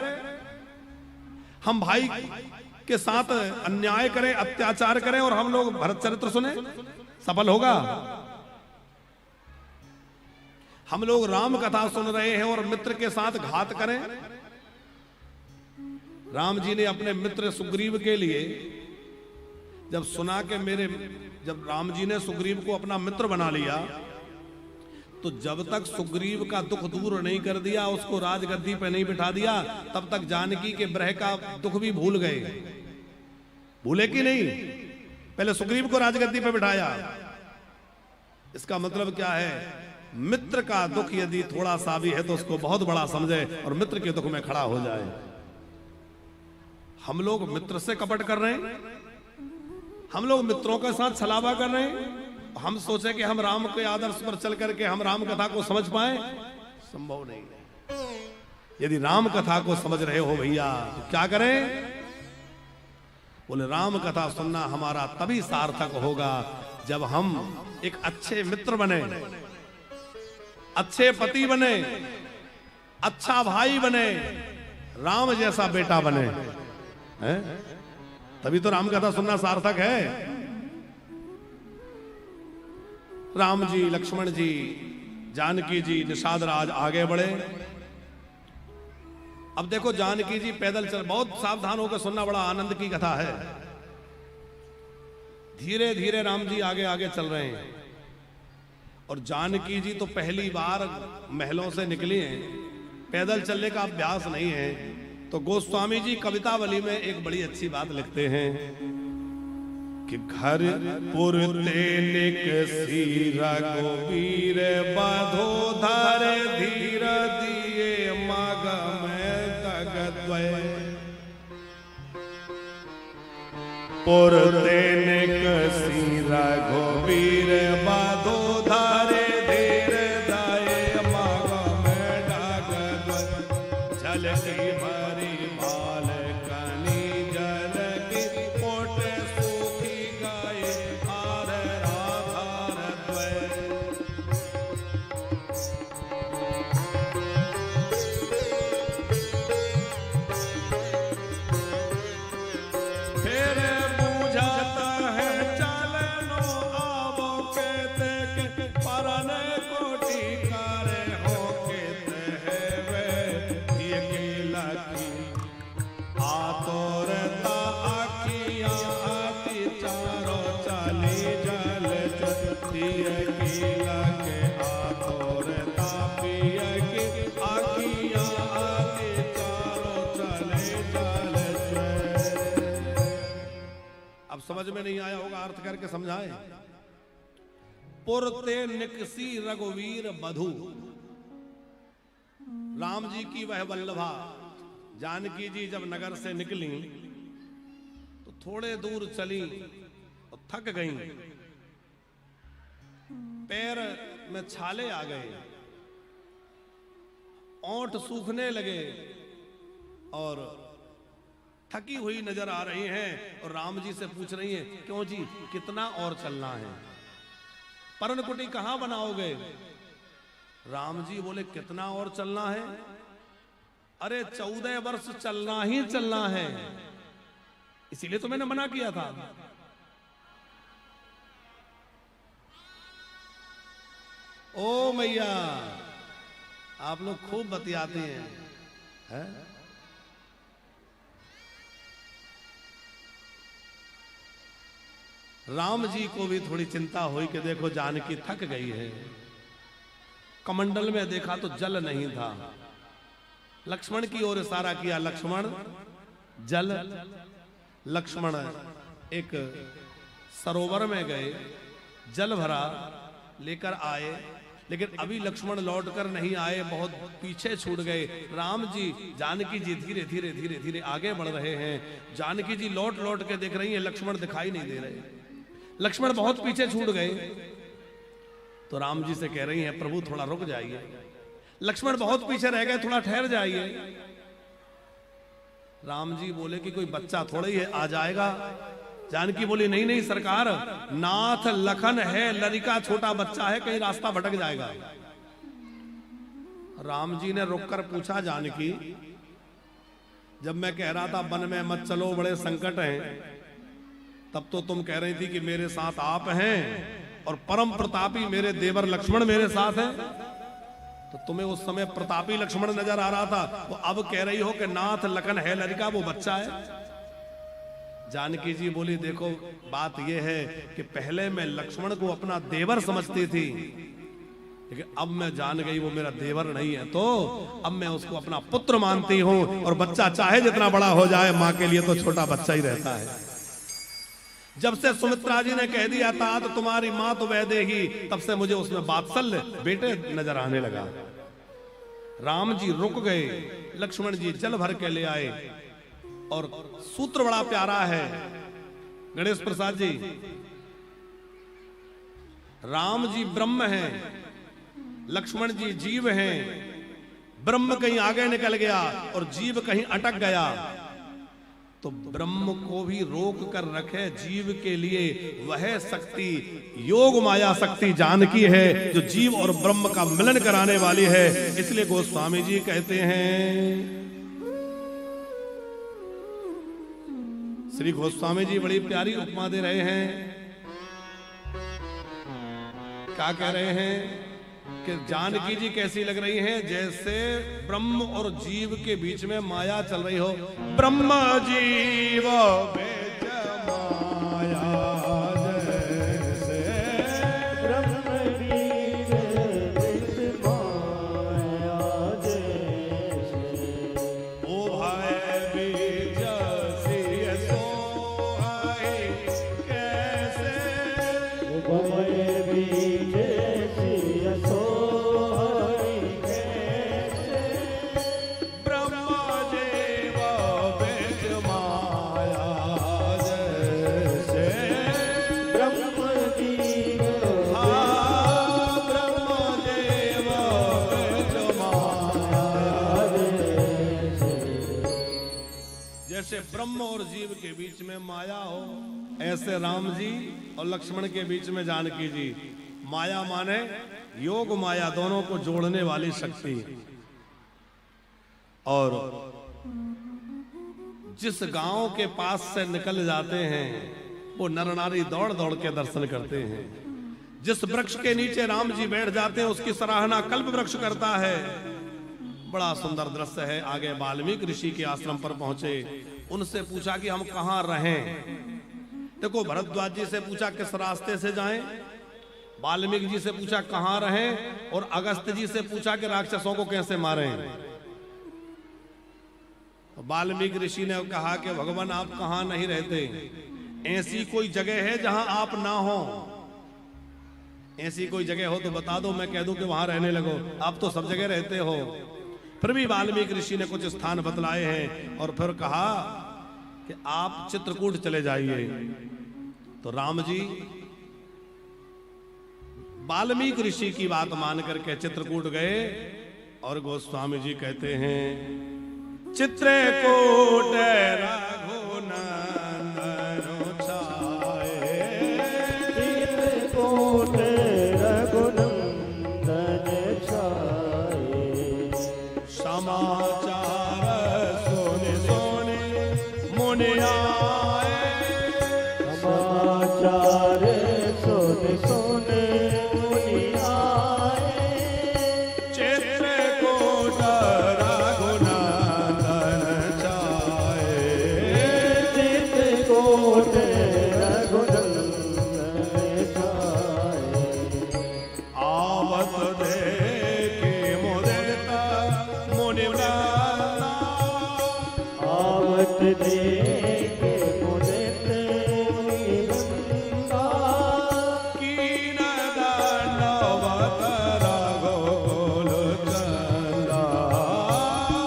हम भाई के साथ अन्याय करें, अत्याचार करें और हम लोग भरत चरित्र सुने, सफल होगा? हम लोग राम कथा सुन रहे हैं और मित्र के साथ घात करें। राम जी ने अपने मित्र सुग्रीव के लिए जब सुना कि जब राम जी ने सुग्रीव को अपना मित्र बना लिया, तो जब तक सुग्रीव का दुख दूर नहीं कर दिया, उसको राजगद्दी पे नहीं बिठा दिया, तब तक जानकी के विरह का दुख भी भूल गए। भूले कि नहीं? पहले सुग्रीव को राजगद्दी पे बिठाया। इसका मतलब क्या है? मित्र का दुख यदि थोड़ा सा भी है तो उसको बहुत बड़ा समझे और मित्र के दुख में खड़ा हो जाए। हम लोग मित्र से कपट कर रहे हैं, हम लोग मित्रों के साथ छलावा कर रहे हैं। हम सोचे कि हम राम के आदर्श पर चल करके हम राम कथा को समझ पाए, संभव नहीं है। यदि राम कथा को समझ रहे हो भैया तो क्या करें? बोले राम कथा सुनना हमारा तभी सार्थक होगा जब हम एक अच्छे मित्र बने, अच्छे पति बने, अच्छा भाई बने, राम जैसा बेटा बने, हैं? तभी तो राम कथा सुनना सार्थक है। राम जी, लक्ष्मण जी, जानकी जी, निषाद राज आगे बढ़े। अब देखो जानकी जी पैदल चल, बहुत सावधान होकर सुनना, बड़ा आनंद की कथा है। धीरे धीरे राम जी आगे आगे चल रहे हैं और जानकी जी तो पहली बार महलों से निकली हैं, पैदल चलने का अभ्यास नहीं है। तो गोस्वामी जी कवितावली में एक बड़ी अच्छी बात लिखते हैं कि घर पुरते निकसी रघुवीर बधो धर धीर दिए मग में गगद्वय। पुरते निकसी रघुवीर बधो धर धीर दिए मग में गगद्वय। जल की भरी बाल कनी जल की पोट सूखी गाय आर राधार द्वय। फिर बुझाता है चलनो आवो कहते के परन कोटि करे हो कहते है वे ये लकी आतोरता आखियां आती चारों चली जल चतिय की लगे आतोरता पिय की आखियां आती चारों चले जल चले। अब समझ में नहीं आया होगा, अर्थ करके समझाए। पुरते निकसी रघुवीर बधू, राम जी की वह वल्लभा जानकी जी जब नगर से निकली तो थोड़े दूर चली और थक गईं, पैर में छाले आ गए, ओंठ सूखने लगे और थकी हुई नजर आ रही हैं। और राम जी से पूछ रही हैं, क्यों जी कितना और चलना है? परनकुटी कहां बनाओगे? राम जी बोले, कितना और चलना है? अरे 14 वर्ष चलना ही चलना है, इसीलिए तो मैंने मना किया था। ओ मैया, आप लोग खूब बतियाते हैं, है? राम जी को भी थोड़ी चिंता हुई कि देखो जानकी थक गई है। कमंडल में देखा तो जल नहीं था। लक्ष्मण की ओर इशारा किया, लक्ष्मण जल। लक्ष्मण एक सरोवर में गए, जल भरा, लेकर आए, लेकिन अभी लक्ष्मण लौटकर नहीं आए, बहुत पीछे छूट गए। राम जी, जानकी जी धीरे धीरे धीरे धीरे आगे बढ़ रहे हैं। जानकी जी लौट लौट के देख रही हैं, लक्ष्मण दिखाई नहीं दे रहे। लक्ष्मण बहुत पीछे छूट गए तो राम जी से कह रही हैं, प्रभु थोड़ा रुक जाइए। लक्ष्मण बहुत पीछे रह गए, थोड़ा ठहर जाइए। राम जी बोले कि कोई बच्चा थोड़ा ही है, आ जाएगा। जानकी बोली, नहीं नहीं सरकार, नाथ लखन है, लड़का छोटा बच्चा है, कहीं रास्ता भटक जाएगा। राम जी ने रुककर पूछा, जानकी जब मैं कह रहा था वन में मत चलो बड़े संकट हैं, तब तो तुम कह रही थी कि मेरे साथ आप हैं और परम प्रतापी मेरे देवर लक्ष्मण मेरे साथ हैं। तो तुम्हें उस समय प्रतापी लक्ष्मण नजर आ रहा था, वो अब कह रही हो कि नाथ लखन है लड़का, वो बच्चा है। जानकी जी बोली देखो बात यह है कि पहले मैं लक्ष्मण को अपना देवर समझती थी, लेकिन अब मैं जान गई वो मेरा देवर नहीं है, तो अब मैं उसको अपना पुत्र मानती हूं। और बच्चा चाहे जितना बड़ा हो जाए, मां के लिए तो छोटा बच्चा ही रहता है। जब से सुमित्रा जी ने कह दिया तात तुम्हारी मां तो वह देगी, तब से मुझे उसमें वात्सल्य बेटे नजर आने लगा। राम जी रुक गए, लक्ष्मण जी जल भर के ले आए, और सूत्र बड़ा प्यारा है गणेश प्रसाद जी। राम जी ब्रह्म हैं, लक्ष्मण जी जीव हैं। ब्रह्म कहीं आगे निकल गया और जीव कहीं अटक गया, तो ब्रह्म को भी रोक कर रखे जीव के लिए वह शक्ति योग माया शक्ति जानकी है, जो जीव और ब्रह्म का मिलन कराने वाली है। इसलिए गोस्वामी जी कहते हैं, श्री गोस्वामी जी बड़ी प्यारी उपमा दे रहे हैं। क्या कह रहे हैं कि जानकी जी कैसी लग रही हैं, जैसे ब्रह्म और जीव के बीच में माया चल रही हो। ब्रह्म जीव बीच माया जैसे, ब्रह्म जीव बीच माया जैसे, ओ भाई बीच सिय सोहाई कैसे, उभय बीच सिय सोहाई कैसे, ब्रह्म जीव बीच माया जैसे, ब्रह्म जीव ब्रह्म जीव बीच माया जैसे ब्रह्म और जीव के बीच में माया हो, ऐसे राम जी और लक्ष्मण के बीच में जानकी जी। माया माने योग माया, दोनों को जोड़ने वाली शक्ति। और जिस गांव के पास से निकल जाते हैं, वो नर नारी दौड़ दौड़ के दर्शन करते हैं। जिस वृक्ष के नीचे राम जी बैठ जाते हैं, उसकी सराहना कल्प वृक्ष करता है। बड़ा सुंदर दृश्य है। आगे वाल्मीकि ऋषि के आश्रम पर पहुंचे, उनसे पूछा कि हम कहां रहें। देखो, भरद्वाज जी से पूछा किस रास्ते से जाएं, वाल्मीकि जी से पूछा कहां रहें, और अगस्त्य जी से पूछा कि राक्षसों को कैसे मारें। वाल्मीकि ऋषि ने कहा कि भगवान आप कहां नहीं रहते, ऐसी कोई जगह है जहां आप ना हो। ऐसी कोई जगह हो तो बता दो, मैं कह दूं कि वहां रहने लगो। आप तो सब जगह रहते हो। फिर भी वाल्मीकि ऋषि ने कुछ स्थान बतलाए हैं, और फिर कहा कि आप चित्रकूट चले जाइए। तो राम जी वाल्मीकि ऋषि की बात मान करके चित्रकूट गए। और गोस्वामी जी कहते हैं, चित्रकूट रघुनंदन छाए, चित्रकूट रघुनंदन छाए, समाचार सुन सुन मुनि आए, समाचार सुन सुन मुनि आए, चित्रकूट रघुनंदन छाए, चित्रकूट रघुनंदन छाए, आवत देखे मुदिता मुनिवृंदा, आवत देखे मुदित मुनिवृंदा, कीन दंडवत रघुकुल चंदा,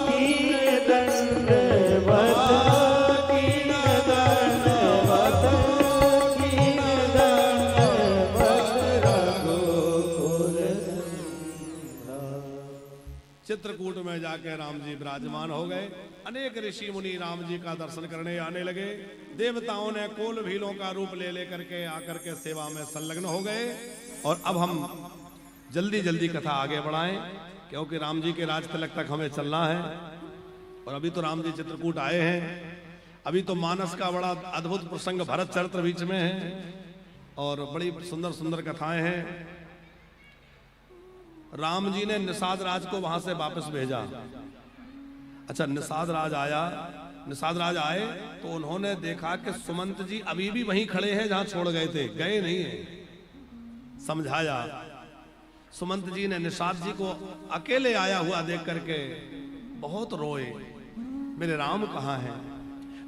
कीन दंडवत, कीन दंडवत, कीन दंडवत रघुकुल चंदा। चित्रकूट में जाके राम जी विराजमान हो गए। अनेक ऋषि मुनि राम जी का दर्शन करने आने लगे। देवताओं ने कोल भीलों का रूप ले लेकर के आकर के सेवा में संलग्न हो गए। और अब हम जल्दी जल्दी कथा आगे बढ़ाएं, क्योंकि राम जी के राज तिलक तक हमें चलना है। और अभी तो राम जी चित्रकूट आए हैं, अभी तो मानस का बड़ा अद्भुत प्रसंग भरत चरित्र बीच में है और बड़ी सुंदर सुंदर कथाएं हैं। राम जी ने निषाद राज को वहां से वापस भेजा। अच्छा, निषाद राज आया, निषाद राज आए तो उन्होंने देखा कि सुमंत जी अभी भी वहीं खड़े हैं जहां छोड़ गए थे, गए नहीं है। समझाया, सुमंत जी ने निषाद जी को अकेले आया हुआ देख करके बहुत रोए, मेरे राम कहाँ हैं,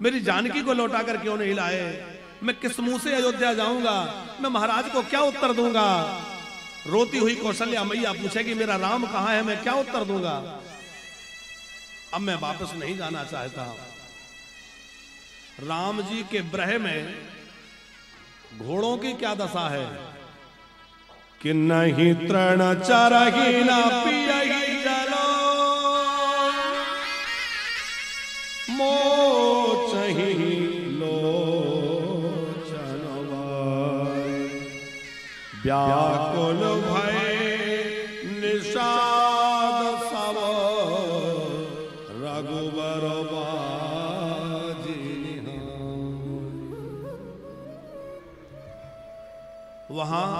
मेरी जानकी को लौटा कर क्यों नहीं लाए, मैं किस मुंह से अयोध्या जाऊंगा, मैं महाराज को क्या उत्तर दूंगा। रोती हुई कौशल्या मैया पूछेगी मेरा राम कहाँ है, मैं क्या उत्तर दूंगा। अब मैं वापस नहीं जाना चाहता। राम जी के ब्रह में घोड़ों की क्या दशा है कि नहीं तृण चरही ना पियही जलो, मोचही व्याकुल भय निषाद सब रघुबर बाजी। वहां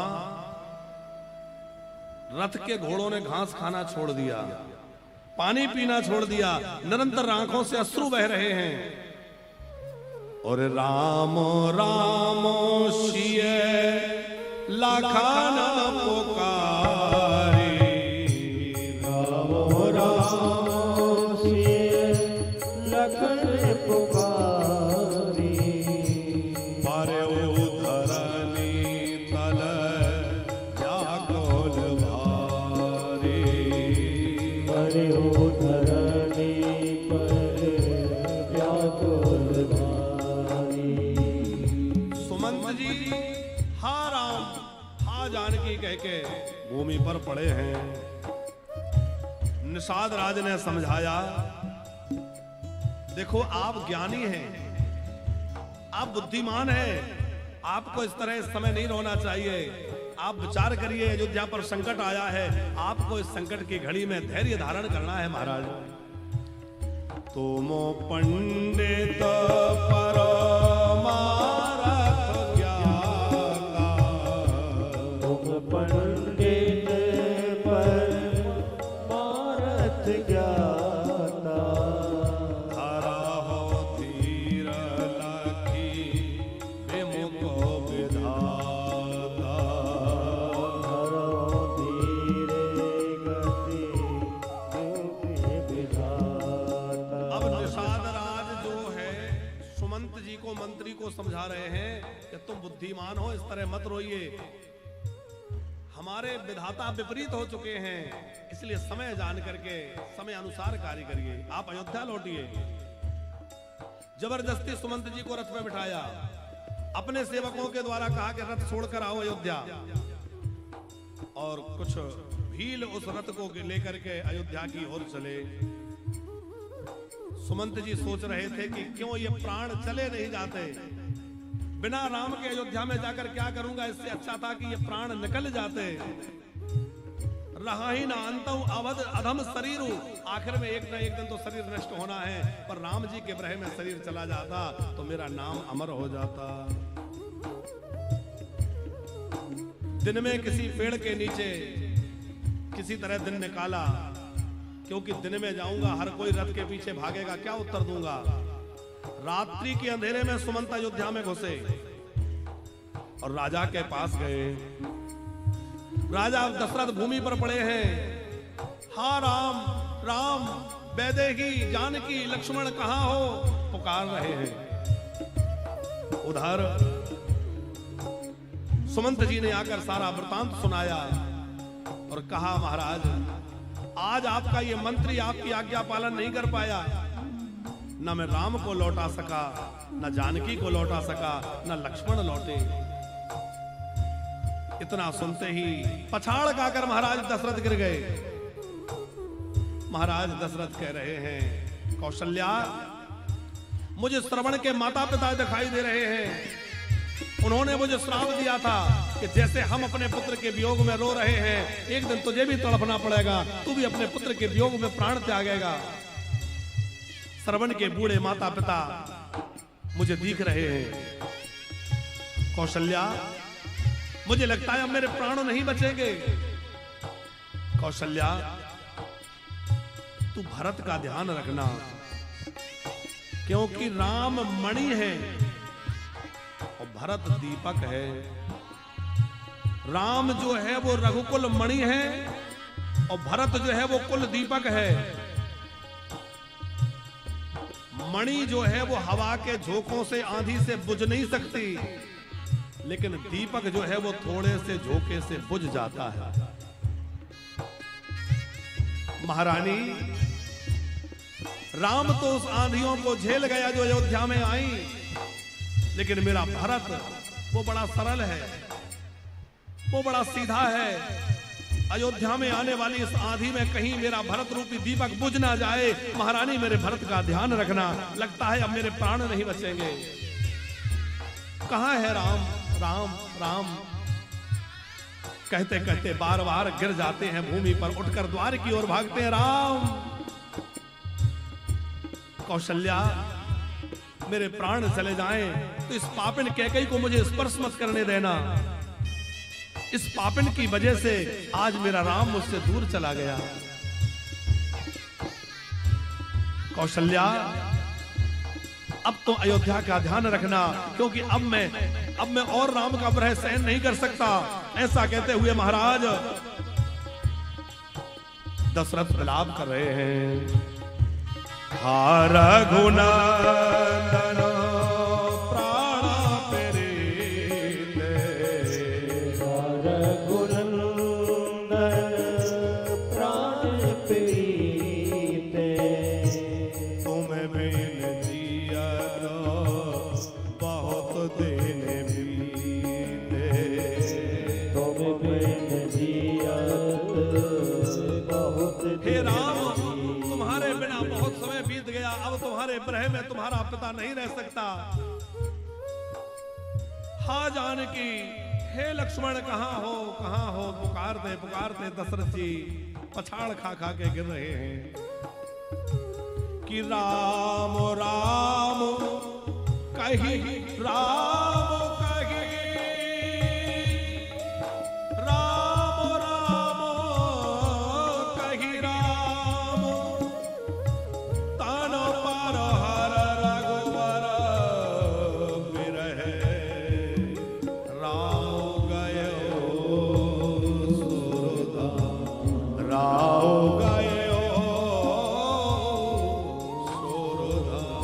रथ के घोड़ों ने घास खाना छोड़ दिया, पानी पीना छोड़ दिया, निरंतर आंखों से अश्रु बह रहे हैं। और राम राम सिय लाखाना पुकारी, राम राम सिय लखन पुकारी, पर उधरनी तल व्याकुल भारी, पर उधरनी पर व्याकुल भारी। सुमंत जी हा राम हा जानकी कह के भूमि पर पड़े हैं। निषाद राज ने समझाया, देखो आप ज्ञानी हैं, आप बुद्धिमान हैं, आपको इस तरह इस समय नहीं रोना चाहिए। आप विचार करिए, अयोध्या पर संकट आया है, आपको इस संकट की घड़ी में धैर्य धारण करना है। महाराज तुम पंडित परमारथ ज्ञाता, तुम पंडित परमारथ ज्ञाता, धराहो धीर लखी विमुख विधाता, धरो धीरे गति विधाता। अब निषाद राज जो है सुमंत जी को, मंत्री को समझा रहे हैं कि तुम बुद्धिमान हो, इस तरह मत रोइए, हमारे विधाता विपरीत हो चुके हैं, इसलिए समय जान करके समय अनुसार कार्य करिए, आप अयोध्या लौटिए। जबरदस्ती सुमंत जी को रथ में बिठाया, अपने सेवकों के द्वारा कहा कि रथ छोड़कर आओ अयोध्या, और कुछ भील उस रथ को लेकर के अयोध्या की ओर चले। सुमंत जी सोच रहे थे कि क्यों ये प्राण चले नहीं जाते, बिना राम के अयोध्या में जाकर क्या करूंगा, इससे अच्छा था कि ये प्राण निकल जाते। रहा ही ना अंतु अवध अधम शरीर, आखिर में एक न एक दिन तो शरीर नष्ट होना है, पर राम जी के ब्रह में शरीर चला जाता तो मेरा नाम अमर हो जाता। दिन में किसी पेड़ के नीचे किसी तरह दिन निकाला, क्योंकि दिन में जाऊंगा हर कोई रथ के पीछे भागेगा, क्या उत्तर दूंगा। रात्रि के अंधेरे में सुमंत अयोध्या में घुसे और राजा के पास गए। राजा दशरथ भूमि पर पड़े हैं, हा राम राम वैदेही जानकी लक्ष्मण कहां हो पुकार रहे हैं। उधर सुमंत जी ने आकर सारा वृतांत सुनाया और कहा, महाराज आज आपका ये मंत्री आपकी आज्ञा पालन नहीं कर पाया, न मैं राम को लौटा सका, न जानकी को लौटा सका, न लक्ष्मण लौटे। इतना सुनते ही पछाड़ खाकर महाराज दशरथ गिर गए। महाराज दशरथ कह रहे हैं, कौशल्या मुझे श्रवण के माता पिता दिखाई दे रहे हैं, उन्होंने मुझे श्राप दिया था कि जैसे हम अपने पुत्र के वियोग में रो रहे हैं, एक दिन तुझे भी तड़पना पड़ेगा, तू भी अपने पुत्र के वियोग में प्राण त्यागेगा। श्रवण के बूढ़े माता पिता मुझे दिख रहे हैं। कौशल्या, मुझे लगता है अब मेरे प्राण नहीं बचेंगे। कौशल्या, तू भरत का ध्यान रखना, क्योंकि राम मणि है और भरत दीपक है। राम जो है वो रघुकुल मणि है और भरत जो है वो कुल दीपक है। मणि जो है वो हवा के झोंकों से, आंधी से बुझ नहीं सकती, लेकिन दीपक जो है वो थोड़े से झोंके से बुझ जाता है। महारानी, राम तो उस आंधियों को झेल गया जो अयोध्या में आई, लेकिन मेरा भरत वो बड़ा सरल है, वो बड़ा सीधा है। अयोध्या में आने वाली इस आंधी में कहीं मेरा भरत रूपी दीपक बुझ ना जाए। महारानी, मेरे भरत का ध्यान रखना, लगता है अब मेरे प्राण नहीं बचेंगे। कहां है राम? राम राम कहते कहते बार बार गिर जाते हैं भूमि पर, उठकर द्वार की ओर भागते हैं। राम! कौशल्या, मेरे प्राण चले जाएं तो इस पापिन कैकेयी को मुझे स्पर्श मत करने देना। इस पापिन की वजह से आज मेरा राम मुझसे दूर चला गया। कौशल्या, अब तो अयोध्या का ध्यान रखना, क्योंकि अब मैं और राम का विरह सहन नहीं कर सकता। ऐसा कहते हुए महाराज दशरथ विलाप कर रहे हैं। हा रघुनंदन प्राण प्रीते, रघुनंदन प्राण प्रीते, तुम बिन जियत बहुत दिन बीते, तुम बिन जियत बहुत दिन। हे राम, तुम्हारे बिना बहुत समय बीत गया, अब तुम्हारे विरह में तुम्हारा पिता नहीं रह सकता। हा जानकी, हे लक्ष्मण कहां हो, कहां हो? पुकारते पुकारते दशरथ जी पछाड़ खा खा के गिर रहे हैं कि राम राम कही, राम कही, राम राम कही, राम तन पर हर रघुवर बिरह, राम गयो सुरधाम, राम गयो सुरधाम।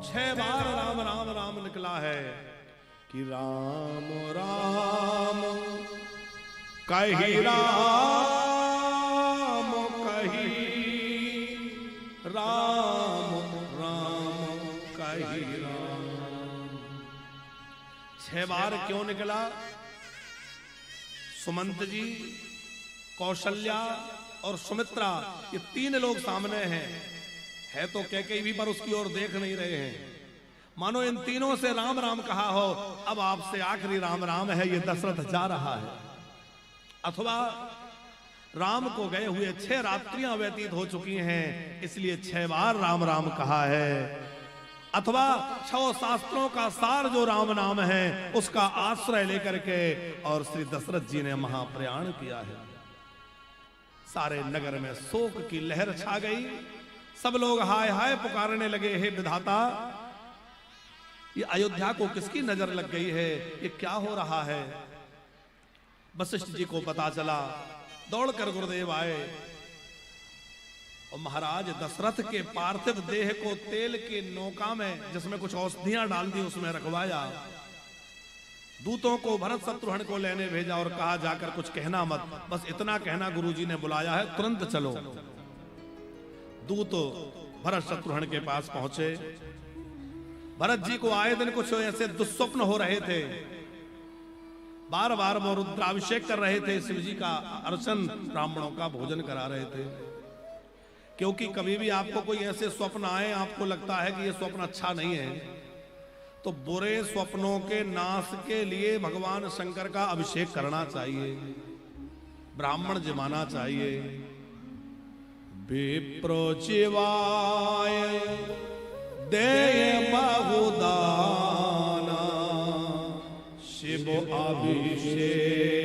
6 बार राम राम राम निकला है कि राम राम कही, राम कही, राम राम कही, राम। 6 बार क्यों निकला? सुमंत जी, कौशल्या और सुमित्रा, ये 3 लोग सामने हैं। है तो कैकेयी भी, पर उसकी ओर देख नहीं रहे हैं। मानो इन तीनों से राम राम कहा हो, अब आपसे आखिरी राम राम है, ये दशरथ जा रहा है। अथवा राम को गए हुए 6 रात्रियां व्यतीत हो चुकी हैं, इसलिए 6 बार राम राम कहा है। अथवा 6 शास्त्रों का सार जो राम नाम है, उसका आश्रय लेकर के और श्री दशरथ जी ने महाप्रयाण किया है। सारे नगर में शोक की लहर छा गई। सब लोग हाय हाय पुकारने लगे, हे विधाता, ये अयोध्या को किसकी नजर लग गई है? ये क्या हो रहा है? वशिष्ठ जी को पता चला, दौड़कर गुरुदेव आए और महाराज दशरथ के पार्थिव देह को तेल की नौका में, जिसमें कुछ औषधियां डाल दी, उसमें रखवाया। दूतों को भरत शत्रुघ्न को लेने भेजा और कहा जाकर कुछ कहना मत, बस इतना कहना गुरुजी ने बुलाया है, तुरंत चलो। दूत भरत शत्रुघ्न के पास पहुंचे। भरत जी को आए दिन कुछ ऐसे दुस्वप्न हो रहे थे। बार बार वो रुद्राभिषेक कर रहे थे, शिव जी का अर्चन, ब्राह्मणों का भोजन करा रहे थे। क्योंकि कभी भी आपको कोई ऐसे स्वप्न आए, आपको लगता है कि ये स्वप्न अच्छा नहीं है, तो बुरे स्वप्नों के नाश के लिए भगवान शंकर का अभिषेक करना चाहिए, ब्राह्मण जमाना चाहिए, विप्रोचिवाय दे बहुदाना शिव अभिषेक